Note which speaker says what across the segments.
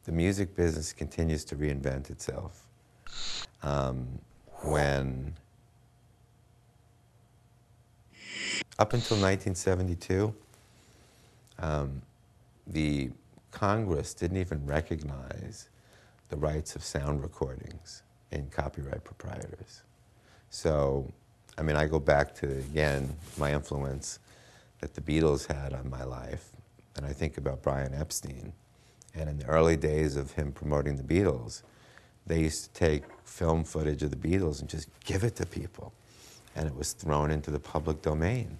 Speaker 1: the music business continues to reinvent itself. When up until 1972, the Congress didn't even recognize the rights of sound recordings in copyright proprietors. So, I mean, I go back to, again, my influence that the Beatles had on my life, and I think about Brian Epstein. And in the early days of him promoting the Beatles, they used to take film footage of the Beatles and just give it to people. And it was thrown into the public domain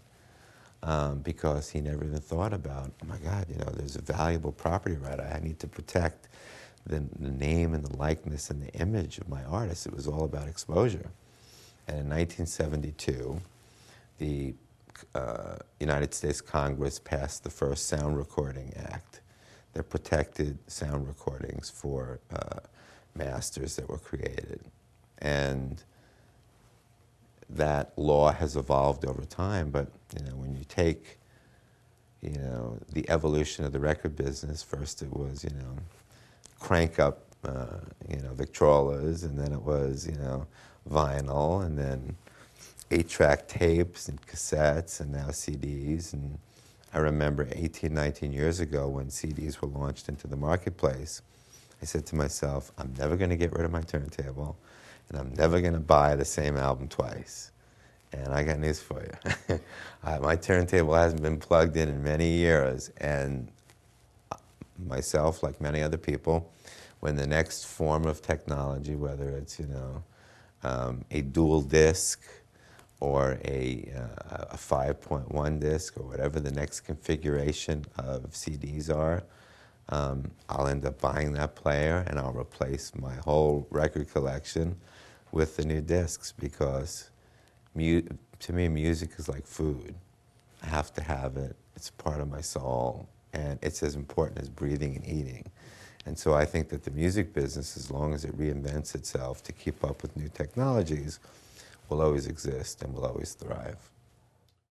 Speaker 1: because he never even thought about, oh my God, you know, there's a valuable property right. I need to protect the name and the likeness and the image of my artist. It was all about exposure. And in 1972, the United States Congress passed the first Sound Recording Act that protected sound recordings for masters that were created. And that law has evolved over time, but you know, when you take, you know, the evolution of the record business, first it was, you know, crank up, you know, Victrolas, and then it was, you know, vinyl, and then 8-track tapes and cassettes, and now CDs. And I remember 18, 19 years ago when CDs were launched into the marketplace, I said to myself, I'm never going to get rid of my turntable, and I'm never going to buy the same album twice. And I got news for you. My turntable hasn't been plugged in many years, and myself, like many other people, when the next form of technology, whether it's, you know, a dual disc or a 5.1 disc or whatever the next configuration of CDs are, I'll end up buying that player and I'll replace my whole record collection with the new discs, because to me music is like food. I have to have it. It's part of my soul, and it's as important as breathing and eating. And so I think that the music business, as long as it reinvents itself to keep up with new technologies, will always exist and will always thrive.